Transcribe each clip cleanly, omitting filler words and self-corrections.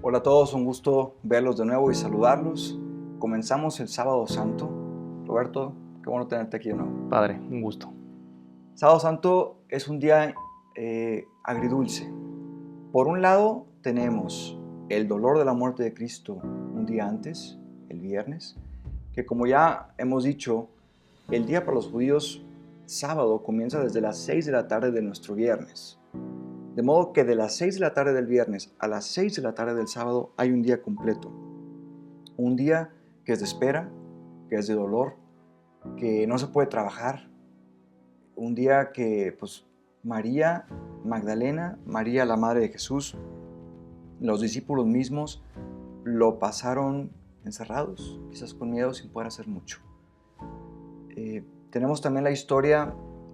Hola a todos, un gusto verlos de nuevo y saludarlos. Comenzamos el Sábado Santo. Roberto, qué bueno tenerte aquí de nuevo. Padre, un gusto. Sábado Santo es un día agridulce. Por un lado tenemos el dolor de la muerte de Cristo un día antes, el viernes, que como ya hemos dicho, el día para los judíos, sábado, comienza desde las 6 de la tarde de nuestro viernes. De modo que de las 6 de la tarde del viernes a las 6 de la tarde del sábado hay un día completo. Un día que es de espera, que es de dolor, que no se puede trabajar. Un día que pues María Magdalena, María la Madre de Jesús, los discípulos mismos lo pasaron encerrados, quizás con miedo sin poder hacer mucho. Tenemos también la historia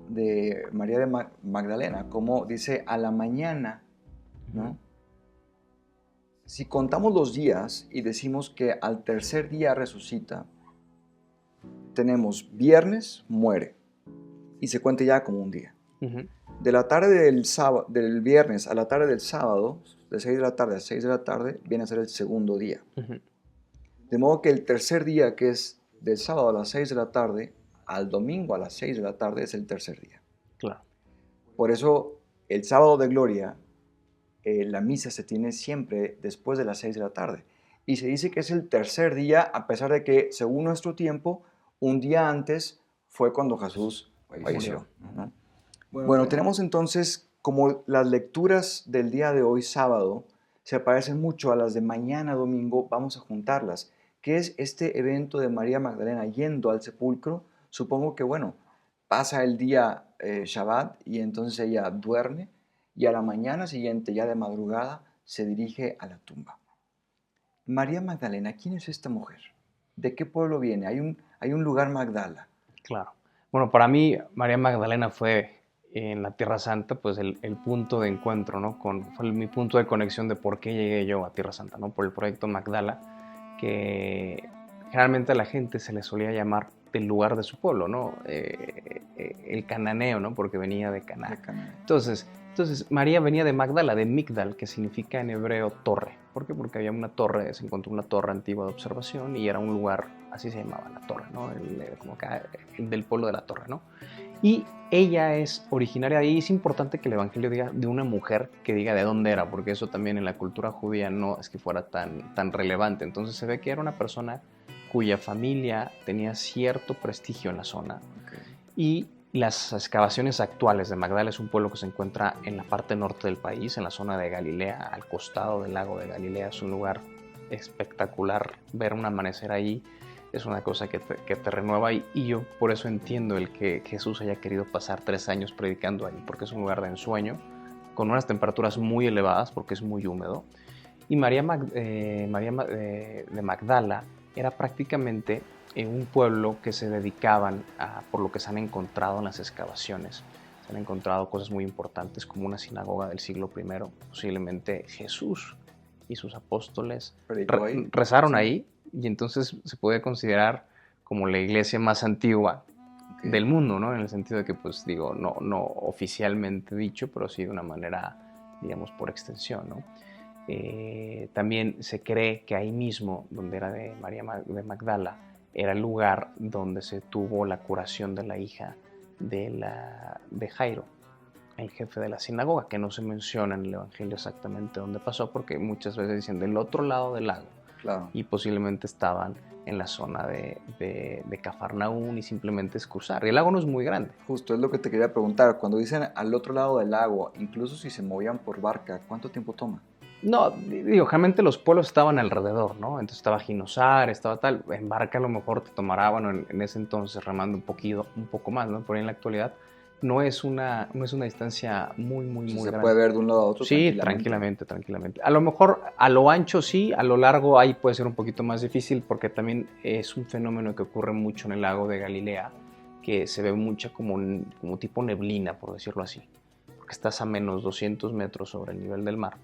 de María de Magdalena, como dice a la mañana, ¿no? Si contamos los días y decimos que al tercer día resucita, tenemos viernes, muere, y se cuenta ya como un día. De la tarde del viernes a la tarde del sábado, de 6 de la tarde a 6 de la tarde, viene a ser el segundo día. De modo que el tercer día, que es del sábado a las 6 de la tarde, al domingo a las 6 de la tarde, es el tercer día. Claro. Por eso, el sábado de gloria, la misa se tiene siempre después de las 6 de la tarde. Y se dice que es el tercer día, a pesar de que, según nuestro tiempo, un día antes fue cuando Jesús falleció, ¿no? Bueno, tenemos entonces como las lecturas del día de hoy, sábado, se parecen mucho a las de mañana, domingo, vamos a juntarlas. ¿Qué es este evento de María Magdalena yendo al sepulcro? Supongo que, bueno, pasa el día Shabbat y entonces ella duerme y a la mañana siguiente, ya de madrugada, se dirige a la tumba. María Magdalena, ¿quién es esta mujer? ¿De qué pueblo viene? Hay un lugar Magdala. Claro. Bueno, para mí, María Magdalena fue en la Tierra Santa, pues el punto de encuentro, ¿no? Fue mi punto de conexión de por qué llegué yo a Tierra Santa, ¿no? Por el proyecto Magdala, que generalmente a la gente se le solía llamar del lugar de su pueblo, ¿no? El cananeo, ¿no? Porque venía de Canaán. Entonces, María venía de Magdala, de Migdal, que significa en hebreo torre. ¿Por qué? Porque había una torre, se encontró una torre antigua de observación y era un lugar, así se llamaba la torre, ¿no? Como acá, el del pueblo de la torre, ¿no? Y ella es originaria de ahí. Es importante que el evangelio diga de una mujer que diga de dónde era, porque eso también en la cultura judía no es que fuera tan relevante. Entonces se ve que era una persona cuya familia tenía cierto prestigio en la zona. Y las excavaciones actuales de Magdala es un pueblo que se encuentra en la parte norte del país, en la zona de Galilea, al costado del lago de Galilea. Es un lugar espectacular. Ver un amanecer ahí es una cosa que te renueva y yo por eso entiendo el que Jesús haya querido pasar 3 años predicando ahí, porque es un lugar de ensueño, con unas temperaturas muy elevadas porque es muy húmedo. Y María de Magdala era prácticamente un pueblo que se dedicaban por lo que se han encontrado en las excavaciones. Se han encontrado cosas muy importantes como una sinagoga del siglo I. Posiblemente Jesús y sus apóstoles rezaron ahí, y entonces se puede considerar como la iglesia más antigua del mundo, ¿no? En el sentido de que, pues digo, no oficialmente dicho, pero sí de una manera, digamos, por extensión, ¿no? También se cree que ahí mismo, donde era de María de Magdala, era el lugar donde se tuvo la curación de la hija de Jairo, el jefe de la sinagoga, que no se menciona en el evangelio exactamente dónde pasó, porque muchas veces dicen del otro lado del lago. Claro. Y posiblemente estaban en la zona de Cafarnaún y simplemente es cruzar. Y el lago no es muy grande. Justo es lo que te quería preguntar. Cuando dicen al otro lado del lago, incluso si se movían por barca, ¿cuánto tiempo toma? No, digo, generalmente los pueblos estaban alrededor, ¿no? Entonces estaba Ginosar, estaba tal. En barca a lo mejor te tomará, bueno, en ese entonces remando un poco más, ¿no? Por ahí en la actualidad no es una distancia muy grande. Se puede ver de un lado a otro. Sí, tranquilamente. A lo mejor a lo ancho sí, a lo largo ahí puede ser un poquito más difícil porque también es un fenómeno que ocurre mucho en el lago de Galilea, que se ve mucha como tipo neblina, por decirlo así, porque estás a menos 200 metros sobre el nivel del mar,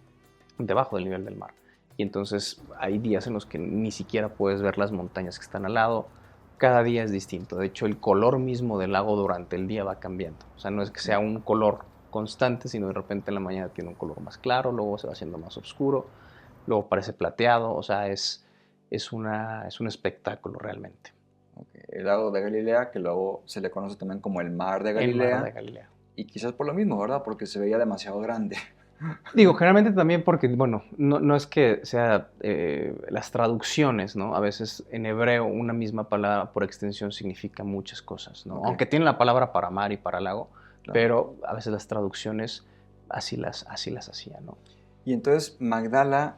debajo del nivel del mar. Y entonces hay días en los que ni siquiera puedes ver las montañas que están al lado. Cada día es distinto. De hecho, el color mismo del lago durante el día va cambiando. O sea, no es que sea un color constante, sino de repente en la mañana tiene un color más claro, luego se va haciendo más oscuro. luego parece plateado, o sea, es un espectáculo realmente. Okay. El lago de Galilea, que luego se le conoce también como el mar de El Galilea. mar de Galilea. Y quizás por lo mismo, ¿verdad? Porque se veía demasiado grande. Digo, generalmente también porque, bueno, no es que sea las traducciones, ¿no? A veces en hebreo una misma palabra por extensión significa muchas cosas, ¿no? Okay. Aunque tiene la palabra para mar y para lago, Claro. pero a veces las traducciones así las hacían, ¿no? Y entonces Magdala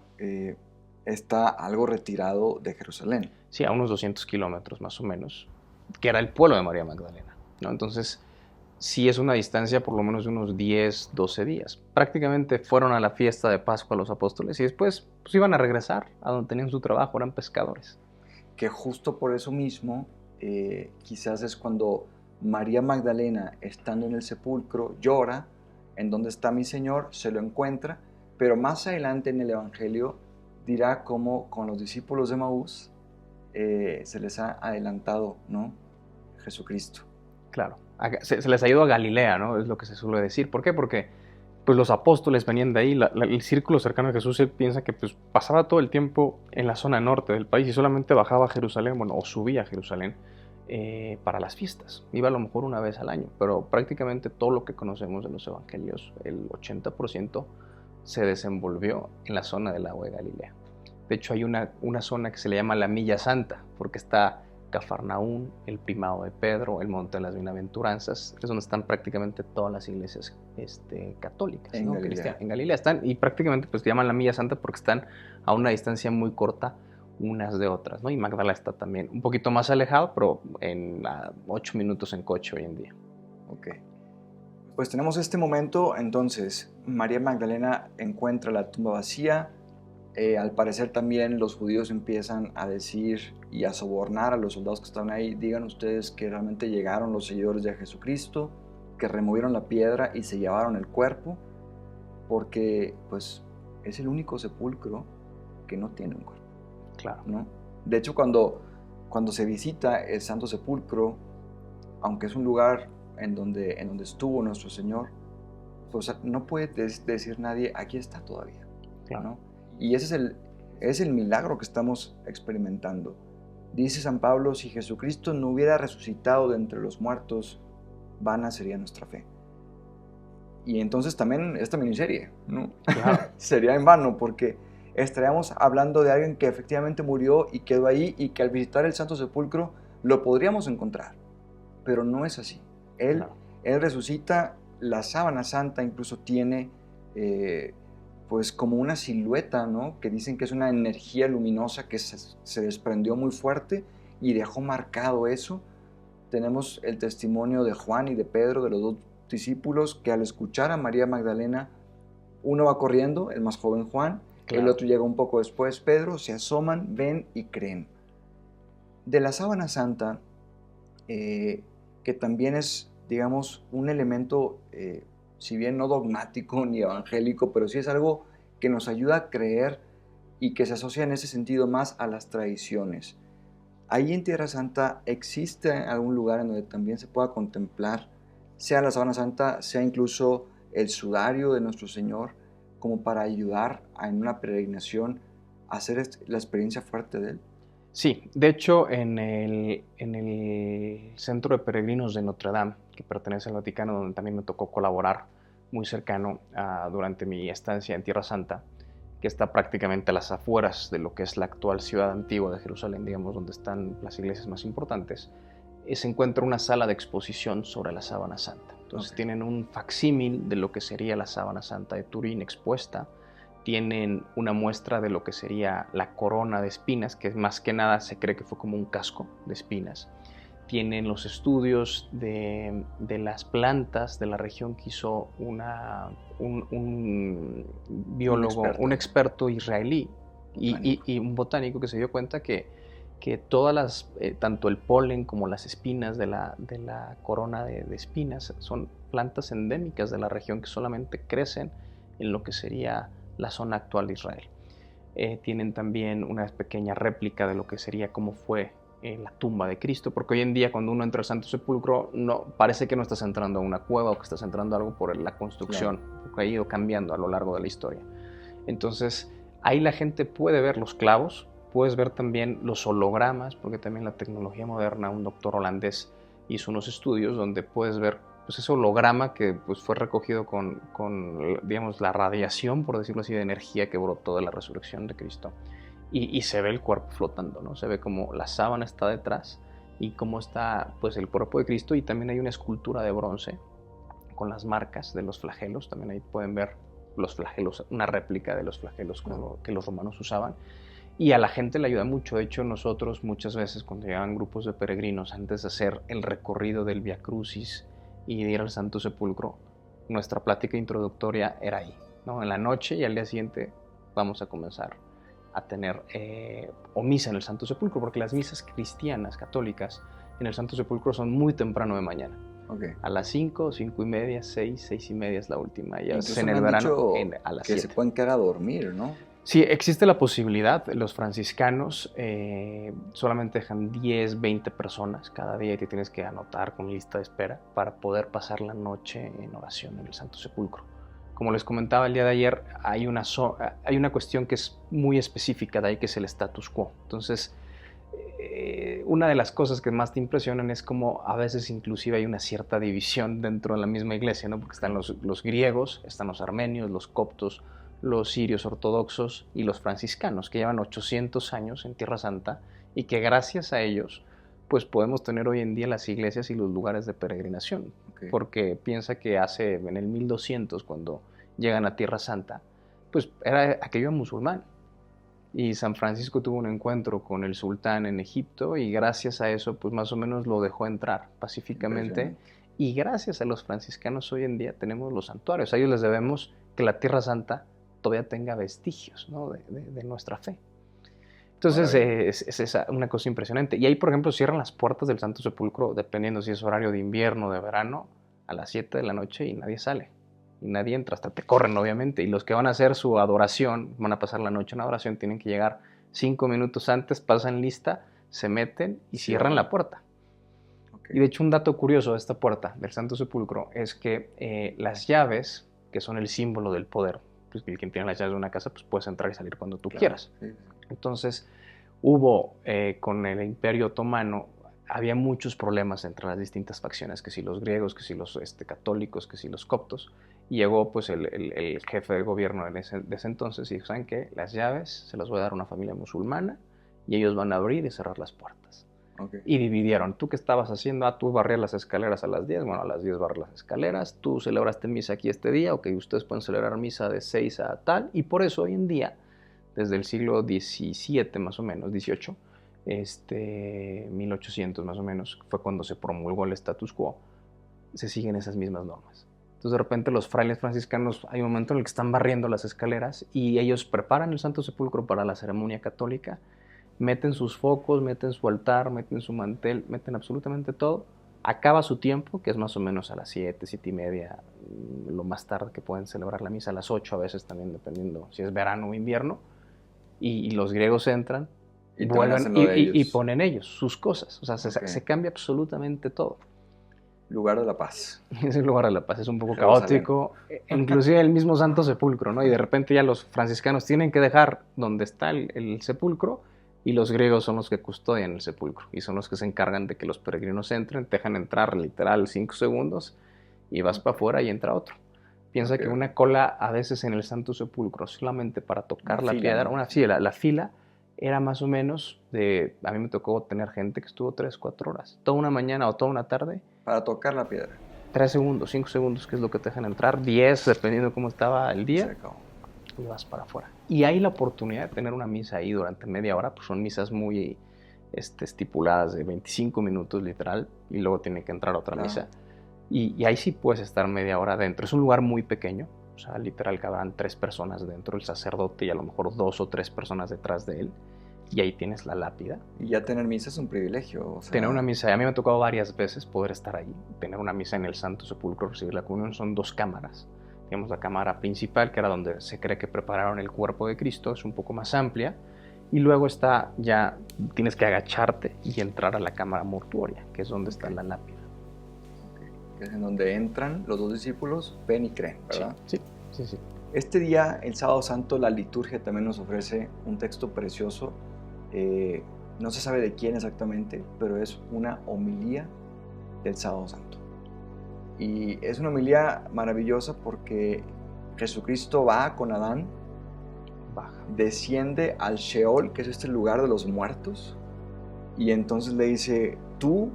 está algo retirado de Jerusalén. Sí, a unos 200 kilómetros más o menos, que era el pueblo de María Magdalena, ¿no? Entonces, sí es una distancia por lo menos de unos 10, 12 días. Prácticamente fueron a la fiesta de Pascua los apóstoles y después pues, iban a regresar a donde tenían su trabajo, eran pescadores. Que justo por eso mismo, quizás es cuando María Magdalena, estando en el sepulcro, llora, en donde está mi Señor, se lo encuentra, pero más adelante en el Evangelio dirá cómo con los discípulos de Maús se les ha adelantado, ¿no? Jesucristo. Claro, se les ha ido a Galilea, ¿no? Es lo que se suele decir. ¿Por qué? Porque pues, los apóstoles venían de ahí, el círculo cercano a Jesús, él piensa que pues, pasaba todo el tiempo en la zona norte del país y solamente bajaba a Jerusalén, bueno, o subía a Jerusalén para las fiestas. Iba a lo mejor una vez al año, pero prácticamente todo lo que conocemos de los evangelios, el 80% se desenvolvió en la zona del lago de Galilea. De hecho, hay una zona que se le llama la Milla Santa, porque está Cafarnaún, el Primado de Pedro, el Monte de las Bienaventuranzas, es donde están prácticamente todas las iglesias católicas, en ¿no? Galilea. En Galilea están, y prácticamente pues llaman la Milla Santa porque están a una distancia muy corta unas de otras, ¿no? Y Magdala está también un poquito más alejado, pero en 8 minutos en coche hoy en día. Ok. Pues tenemos este momento, entonces, María Magdalena encuentra la tumba vacía. Al parecer también los judíos empiezan a decir y a sobornar a los soldados que estaban ahí: digan ustedes que realmente llegaron los seguidores de Jesucristo, que removieron la piedra y se llevaron el cuerpo, porque pues es el único sepulcro que no tiene un cuerpo. Claro. ¿No? De hecho, cuando se visita el Santo Sepulcro, aunque es un lugar en donde estuvo nuestro Señor, pues no puede decir nadie: aquí está todavía. Claro. ¿No? Y ese es el milagro que estamos experimentando. Dice San Pablo: si Jesucristo no hubiera resucitado de entre los muertos, vana sería nuestra fe. Y entonces también esta miniserie, ¿no? Claro. Sería en vano, porque estaríamos hablando de alguien que efectivamente murió y quedó ahí, y que al visitar el Santo Sepulcro lo podríamos encontrar, pero no es así. Él resucita. La sábana santa incluso tiene pues como una silueta, ¿no? Que dicen que es una energía luminosa que se desprendió muy fuerte y dejó marcado eso. Tenemos el testimonio de Juan y de Pedro, de los dos discípulos, que al escuchar a María Magdalena, uno va corriendo, el más joven Juan, claro. El otro llega un poco después, Pedro, se asoman, ven y creen. De la sábana santa, que también es, digamos, un elemento, si bien no dogmático ni evangélico, pero sí es algo que nos ayuda a creer y que se asocia en ese sentido más a las tradiciones. Ahí en Tierra Santa existe algún lugar en donde también se pueda contemplar, sea la sábana santa, sea incluso el sudario de nuestro Señor, como para ayudar en una peregrinación a hacer la experiencia fuerte de Él. Sí, de hecho en el Centro de Peregrinos de Notre Dame, que pertenece al Vaticano, donde también me tocó colaborar muy cercano durante mi estancia en Tierra Santa, que está prácticamente a las afueras de lo que es la actual ciudad antigua de Jerusalén, digamos, donde están las iglesias más importantes, se encuentra una sala de exposición sobre la sábana santa. Entonces tienen un facsímil de lo que sería la sábana santa de Turín expuesta, tienen una muestra de lo que sería la corona de espinas, que más que nada se cree que fue como un casco de espinas. Tienen los estudios de las plantas de la región que hizo un biólogo, un experto israelí y un botánico que se dio cuenta que todas las, tanto el polen como las espinas de la corona de espinas son plantas endémicas de la región que solamente crecen en lo que sería la zona actual de Israel. Tienen también una pequeña réplica de lo que sería cómo fue la tumba de Cristo, porque hoy en día cuando uno entra al Santo Sepulcro parece que no estás entrando a una cueva o que estás entrando a algo por la construcción, claro, porque ha ido cambiando a lo largo de la historia. Entonces Ahí la gente puede ver los clavos, puedes ver también los hologramas, porque también la tecnología moderna, un doctor holandés hizo unos estudios donde puedes ver pues, ese holograma que pues, fue recogido con, digamos, la radiación, por decirlo así, de energía que brotó de la resurrección de Cristo. Y se ve el cuerpo flotando, ¿no? Se ve como la sábana está detrás y cómo está pues, el cuerpo de Cristo. Y también hay una escultura de bronce con las marcas de los flagelos. También ahí pueden ver los flagelos, una réplica de los flagelos que los romanos usaban. Y a la gente le ayuda mucho. De hecho, nosotros muchas veces cuando llegaban grupos de peregrinos, antes de hacer el recorrido del Via Crucis y de ir al Santo Sepulcro, nuestra plática introductoria era ahí, ¿no? En la noche y al día siguiente vamos a comenzar a tener o misa en el Santo Sepulcro, porque las misas cristianas, católicas, en el Santo Sepulcro son muy temprano de mañana. Okay. A las 5, 5 y media, 6, 6 y media es la última. Ya incluso en el verano a las 7. Que se pueden quedar a dormir, ¿no? Sí, existe la posibilidad. Los franciscanos solamente dejan 10, 20 personas cada día y te tienes que anotar con lista de espera para poder pasar la noche en oración en el Santo Sepulcro. Como les comentaba el día de ayer, hay una cuestión que es muy específica de ahí, que es el status quo. Entonces, una de las cosas que más te impresionan es como a veces inclusive hay una cierta división dentro de la misma iglesia, ¿no? Porque están los griegos, están los armenios, los coptos, los sirios ortodoxos y los franciscanos, que llevan 800 años en Tierra Santa y que gracias a ellos pues podemos tener hoy en día las iglesias y los lugares de peregrinación. Okay. Porque piensa que en el 1200, cuando llegan a Tierra Santa, pues era aquello musulmán. Y San Francisco tuvo un encuentro con el sultán en Egipto y gracias a eso pues más o menos lo dejó entrar pacíficamente. Y gracias a los franciscanos hoy en día tenemos los santuarios. A ellos les debemos que la Tierra Santa todavía tenga vestigios, ¿no? de nuestra fe. Entonces es una cosa impresionante. Y ahí, por ejemplo, cierran las puertas del Santo Sepulcro, dependiendo si es horario de invierno o de verano, a las 7 de la noche y nadie sale. Y nadie entra, hasta te corren, obviamente. Y los que van a hacer su adoración, van a pasar la noche en adoración, tienen que llegar 5 minutos antes, pasan lista, se meten y cierran la puerta. Okay. Y de hecho, un dato curioso de esta puerta del Santo Sepulcro es que las llaves, que son el símbolo del poder, pues quien tiene las llaves de una casa, pues puedes entrar y salir cuando tú quieras. Sí. Entonces, hubo con el Imperio Otomano, había muchos problemas entre las distintas facciones, que si los griegos, que si los católicos, que si los coptos. Y llegó pues el jefe de gobierno de ese entonces y dijo, ¿saben qué? Las llaves se las voy a dar a una familia musulmana y ellos van a abrir y cerrar las puertas. Okay. Y dividieron. ¿Tú qué estabas haciendo? Tú barrías las escaleras a las 10. Bueno, a las 10 barras las escaleras. Tú celebraste misa aquí este día. Ok, ustedes pueden celebrar misa de 6 a tal. Y por eso hoy en día, desde el siglo XVII más o menos, XVIII, 1800 más o menos, fue cuando se promulgó el status quo, se siguen esas mismas normas. Entonces de repente los frailes franciscanos, hay un momento en el que están barriendo las escaleras y ellos preparan el Santo Sepulcro para la ceremonia católica, meten sus focos, meten su altar, meten su mantel, meten absolutamente todo, acaba su tiempo, que es más o menos a las 7, 7 y media, lo más tarde que pueden celebrar la misa, a las 8 a veces también, dependiendo si es verano o invierno, y los griegos entran, y vuelven y ponen ellos sus cosas, o sea, se cambia absolutamente todo. Lugar de la paz. Es el lugar de la paz, es un poco caótico, inclusive el mismo Santo Sepulcro, ¿no? Y de repente ya los franciscanos tienen que dejar donde está el sepulcro y los griegos son los que custodian el sepulcro y son los que se encargan de que los peregrinos entren, te dejan entrar literal 5 segundos y vas para afuera y entra otro. Piensa que una cola a veces en el Santo Sepulcro solamente para tocar la piedra, la fila era más o menos a mí me tocó tener gente que estuvo 3, 4 horas, toda una mañana o toda una tarde. Para tocar la piedra. 3 segundos, 5 segundos, que es lo que te dejan entrar, 10, dependiendo de cómo estaba el día, y vas para afuera. Y hay la oportunidad de tener una misa ahí durante media hora, pues son misas muy estipuladas de 25 minutos literal, y luego tiene que entrar otra misa. Y ahí sí puedes estar media hora dentro. Es un lugar muy pequeño, o sea, literal cabrán 3 personas dentro, el sacerdote y a lo mejor 2 o 3 personas detrás de él. Y ahí tienes la lápida. Y ya tener misa es un privilegio. O sea... Tener una misa, a mí me ha tocado varias veces poder estar ahí. Tener una misa en el Santo Sepulcro, recibir la comunión, son 2 cámaras. Digamos, la cámara principal, que era donde se cree que prepararon el cuerpo de Cristo, es un poco más amplia. Y luego está ya, tienes que agacharte y entrar a la cámara mortuoria, que es donde está la lápida. Que es en donde entran los 2 discípulos, ven y creen, ¿verdad? Sí. Este día, el Sábado Santo, la liturgia también nos ofrece un texto precioso. No se sabe de quién exactamente, pero es una homilía del Sábado Santo. Y es una homilía maravillosa porque Jesucristo va con Adán, desciende al Sheol, que es este lugar de los muertos, y entonces le dice, tú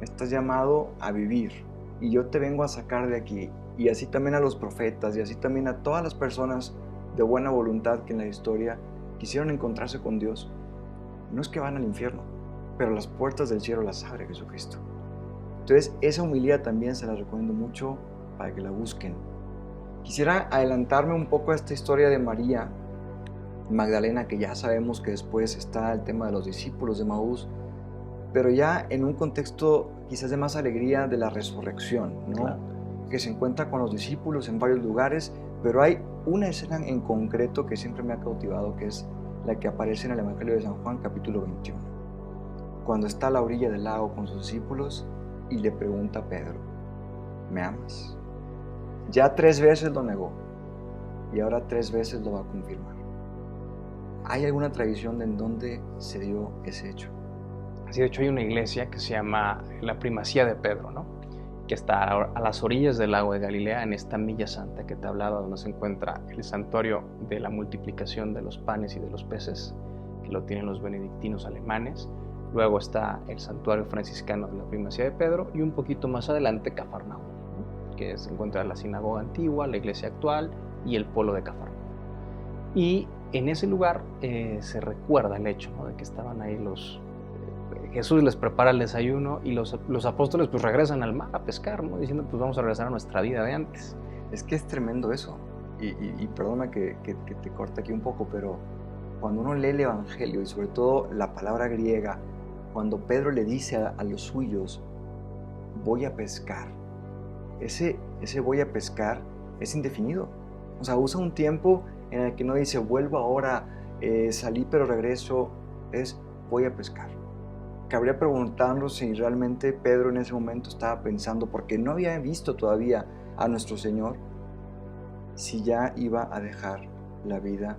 estás llamado a vivir y yo te vengo a sacar de aquí. Y así también a los profetas y así también a todas las personas de buena voluntad que en la historia quisieron encontrarse con Dios. No es que van al infierno, pero las puertas del cielo las abre Jesucristo. Entonces esa humildad también se la recomiendo mucho para que la busquen. Quisiera adelantarme un poco a esta historia de María Magdalena, que ya sabemos que después está el tema de los discípulos de Maús, pero ya en un contexto quizás de más alegría de la resurrección, ¿no? Claro. Que se encuentra con los discípulos en varios lugares, pero hay una escena en concreto que siempre me ha cautivado, que es la que aparece en el Evangelio de San Juan, capítulo 21, cuando está a la orilla del lago con sus discípulos y le pregunta a Pedro, ¿me amas? Ya 3 veces lo negó y ahora 3 veces lo va a confirmar. ¿Hay alguna tradición de en dónde se dio ese hecho? Así, de hecho, hay una iglesia que se llama la Primacía de Pedro, ¿no? Que está a las orillas del lago de Galilea, en esta Milla Santa que te hablaba, donde se encuentra el santuario de la multiplicación de los panes y de los peces, que lo tienen los benedictinos alemanes. Luego está el santuario franciscano de la Primacía de Pedro y un poquito más adelante Cafarnaúm, ¿no? Que se encuentra la sinagoga antigua, la iglesia actual y el polo de Cafarnaúm. Y en ese lugar se recuerda el hecho, ¿no? De que estaban ahí Jesús les prepara el desayuno y los apóstoles pues regresan al mar a pescar, ¿no? Diciendo, pues vamos a regresar a nuestra vida de antes. Es que es tremendo eso. Y perdona que te corte aquí un poco, pero cuando uno lee el Evangelio y sobre todo la palabra griega, cuando Pedro le dice a los suyos, voy a pescar, ese voy a pescar es indefinido. O sea, usa un tiempo en el que no dice, vuelvo ahora, salí pero regreso, es voy a pescar. Cabría preguntarnos si realmente Pedro en ese momento estaba pensando, porque no había visto todavía a nuestro Señor, si ya iba a dejar la vida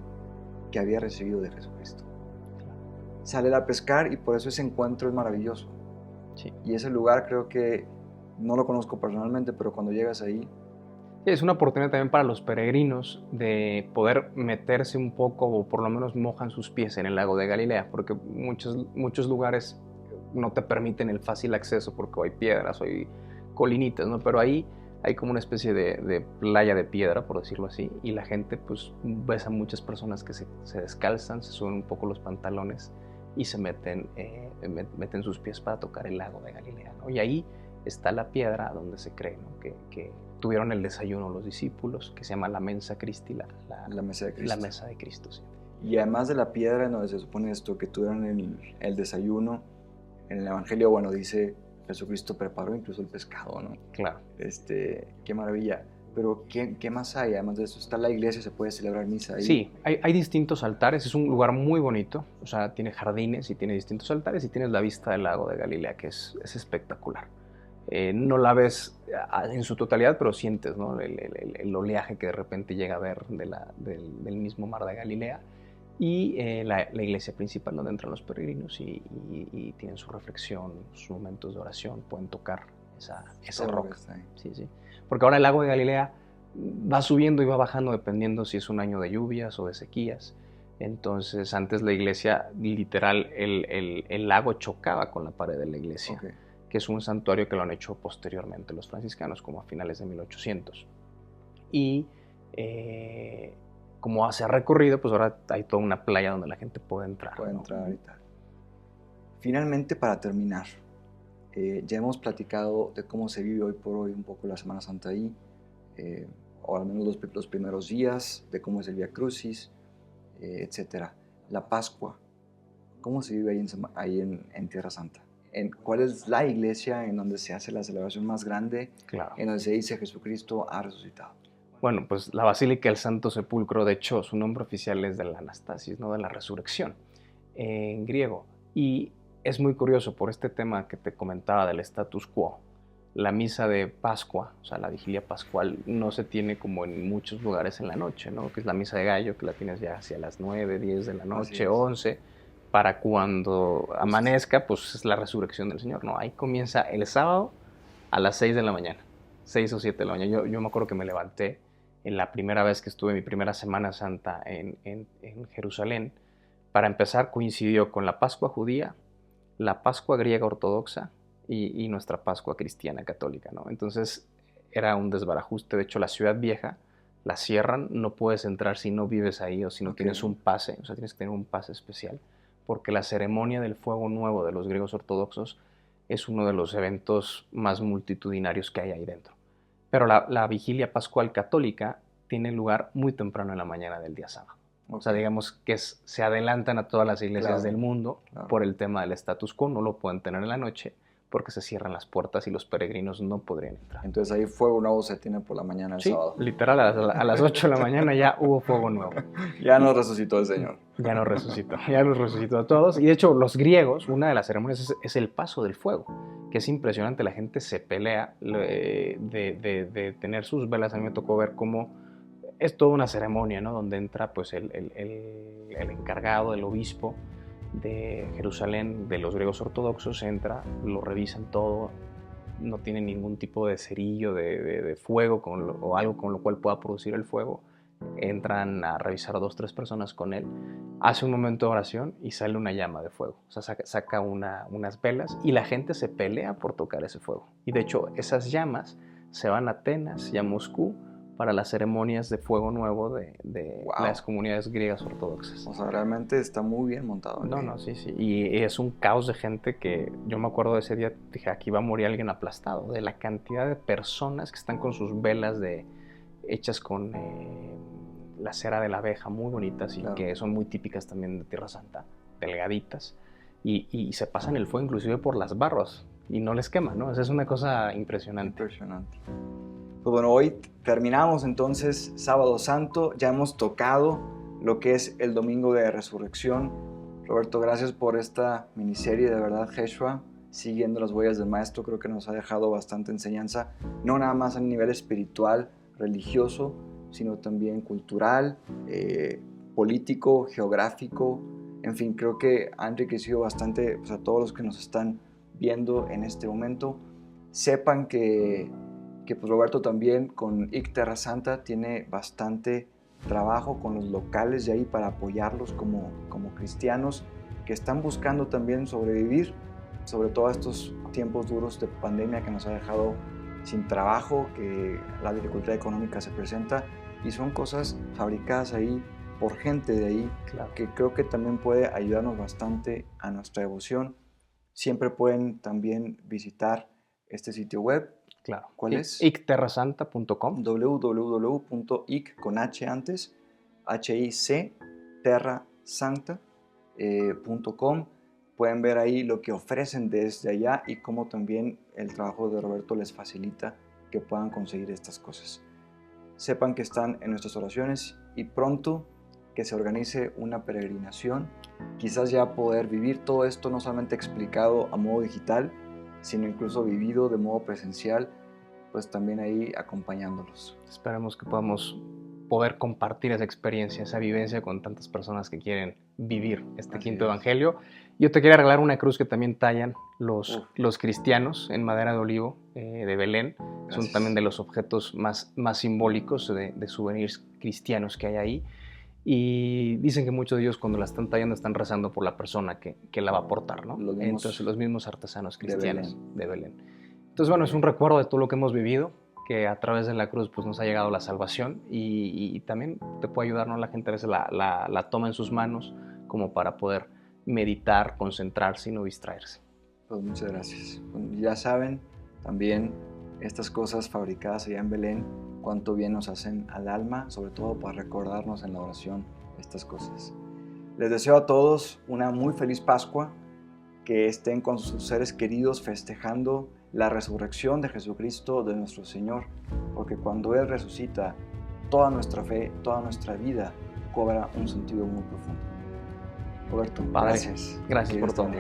que había recibido de Jesucristo. Sale a pescar y por eso ese encuentro es maravilloso. Sí. Y ese lugar creo que no lo conozco personalmente, pero cuando llegas ahí... Es una oportunidad también para los peregrinos de poder meterse un poco, o por lo menos mojan sus pies en el lago de Galilea, porque muchos lugares no te permiten el fácil acceso porque hay piedras o hay colinitas, ¿no? Pero ahí hay como una especie de playa de piedra, por decirlo así, y la gente, pues, ves a muchas personas que se descalzan, se suben un poco los pantalones y se meten sus pies para tocar el lago de Galilea, ¿no? Y ahí está la piedra donde se cree, ¿no? que tuvieron el desayuno los discípulos, que se llama la Mensa Christi, la mesa de Cristo. La mesa de Cristo, sí. Y además de la piedra en donde se supone esto, que tuvieron el desayuno, en el Evangelio, bueno, dice, Jesucristo preparó incluso el pescado, ¿no? Claro. Qué maravilla. Pero ¿qué más hay? Además de eso, está la iglesia, se puede celebrar misa ahí. Sí, hay distintos altares, es un lugar muy bonito, o sea, tiene jardines y tiene distintos altares y tienes la vista del lago de Galilea, que es espectacular. No la ves en su totalidad, pero sientes, ¿no? el oleaje que de repente llega a ver del mismo mar de Galilea. Y la iglesia principal donde entran los peregrinos y tienen su reflexión, sus momentos de oración, pueden tocar esa roca. Sí, sí. Porque ahora el lago de Galilea va subiendo y va bajando dependiendo si es un año de lluvias o de sequías. Entonces antes la iglesia, literal, el lago chocaba con la pared de la iglesia, okay, que es un santuario que lo han hecho posteriormente los franciscanos, como a finales de 1800. Y como se ha recorrido, pues ahora hay toda una playa donde la gente puede entrar. Puede entrar y tal. Finalmente, para terminar, ya hemos platicado de cómo se vive hoy por hoy un poco la Semana Santa ahí, o al menos los primeros días, de cómo es el Vía Crucis, etc. La Pascua, ¿cómo se vive ahí en Tierra Santa? ¿Cuál es la iglesia en donde se hace la celebración más grande, claro, en donde se dice Jesucristo ha resucitado? Bueno, pues la Basílica del Santo Sepulcro, de hecho, su nombre oficial es de la Anastasis, ¿no? De la resurrección, en griego. Y es muy curioso por este tema que te comentaba del status quo. la misa de Pascua, o sea, la vigilia pascual, no se tiene como en muchos lugares en la noche, ¿no? Que es la misa de gallo, que la tienes ya hacia las 9, 10 de la noche, 11, para cuando amanezca, pues es la resurrección del Señor, ¿no? Ahí comienza el sábado a las 6 de la mañana, 6 o 7 de la mañana. Yo me acuerdo que me levanté en la primera vez que estuve, mi primera Semana Santa en Jerusalén. Para empezar, coincidió con la Pascua judía, la Pascua griega ortodoxa y nuestra Pascua cristiana católica, ¿no? Entonces era un desbarajuste. De hecho, la ciudad vieja la cierran, no puedes entrar si no vives ahí o si no tienes un pase, o sea, tienes que tener un pase especial, porque la ceremonia del fuego nuevo de los griegos ortodoxos es uno de los eventos más multitudinarios que hay ahí dentro. Pero la vigilia pascual católica tiene lugar muy temprano en la mañana del día sábado. O sea, digamos que se adelantan a todas las iglesias del mundo por el tema del status quo, no lo pueden tener en la noche porque se cierran las puertas y los peregrinos no podrían entrar. Entonces ahí fuego nuevo se tiene por la mañana del sábado. Literal, a las 8 de la mañana ya hubo fuego nuevo. Ya nos resucitó el Señor. Ya nos resucitó a todos. Y de hecho, los griegos, una de las ceremonias es el paso del fuego, que es impresionante. La gente se pelea de tener sus velas. A mí me tocó ver cómo es toda una ceremonia, ¿no? Donde entra pues el encargado, el obispo de Jerusalén, de los griegos ortodoxos, entra, lo revisan todo, no tiene ningún tipo de cerillo de fuego o algo con lo cual pueda producir el fuego. Entran a revisar a 2 o 3 personas con él, hace un momento de oración y sale una llama de fuego, o sea, saca unas velas y la gente se pelea por tocar ese fuego. Y de hecho esas llamas se van a Atenas y a Moscú para las ceremonias de fuego nuevo de las comunidades griegas ortodoxas. O sea, realmente está muy bien montado. No, sí. Y es un caos de gente que yo me acuerdo de ese día, dije, aquí va a morir alguien aplastado, de la cantidad de personas que están con sus velas hechas con la cera de la abeja, muy bonitas y que son muy típicas también de Tierra Santa, delgaditas, y se pasan el fuego inclusive por las barras y no les quema, ¿no? Esa es una cosa impresionante. Pues bueno, hoy terminamos entonces Sábado Santo, ya hemos tocado lo que es el Domingo de Resurrección. Roberto, gracias por esta miniserie, de verdad, Jeshua, siguiendo las huellas del Maestro, creo que nos ha dejado bastante enseñanza, no nada más a nivel espiritual, religioso, sino también cultural, político, geográfico, en fin, creo que ha enriquecido bastante a todos los que nos están viendo en este momento. Sepan que pues Roberto también con IC Terra Santa tiene bastante trabajo con los locales de ahí para apoyarlos como cristianos que están buscando también sobrevivir, sobre todo estos tiempos duros de pandemia que nos ha dejado sin trabajo, que la dificultad económica se presenta y son cosas fabricadas ahí por gente de ahí, que creo que también puede ayudarnos bastante a nuestra devoción. Siempre pueden también visitar este sitio web. Claro. ¿Cuál es? icterrasanta.com. www.ic con H antes, H-I-C, terrasanta.com. Pueden ver ahí lo que ofrecen desde allá y cómo también el trabajo de Roberto les facilita que puedan conseguir estas cosas. Sepan que están en nuestras oraciones y pronto que se organice una peregrinación, quizás ya poder vivir todo esto no solamente explicado a modo digital, sino incluso vivido de modo presencial, pues también ahí acompañándolos. Esperemos que podamos poder compartir esa experiencia, esa vivencia con tantas personas que quieren vivir este quinto evangelio. Yo te quería regalar una cruz que también tallan los cristianos en madera de olivo de Belén. Gracias. Son también de los objetos más simbólicos de souvenirs cristianos que hay ahí. Y dicen que muchos de ellos cuando la están tallando están rezando por la persona que la va a portar, ¿no? Entonces los mismos artesanos cristianos de Belén. Entonces bueno, es un recuerdo de todo lo que hemos vivido, que a través de la cruz pues nos ha llegado la salvación y también te puede ayudar, ¿no? La gente a veces la toma en sus manos como para poder meditar, concentrarse y no distraerse. Pues muchas gracias. Ya saben, también estas cosas fabricadas allá en Belén, cuánto bien nos hacen al alma, sobre todo para recordarnos en la oración estas cosas. Les deseo a todos una muy feliz Pascua, que estén con sus seres queridos festejando la resurrección de Jesucristo, de nuestro Señor, porque cuando Él resucita, toda nuestra fe, toda nuestra vida cobra un sentido muy profundo. Roberto, Padre, gracias. Gracias por todo.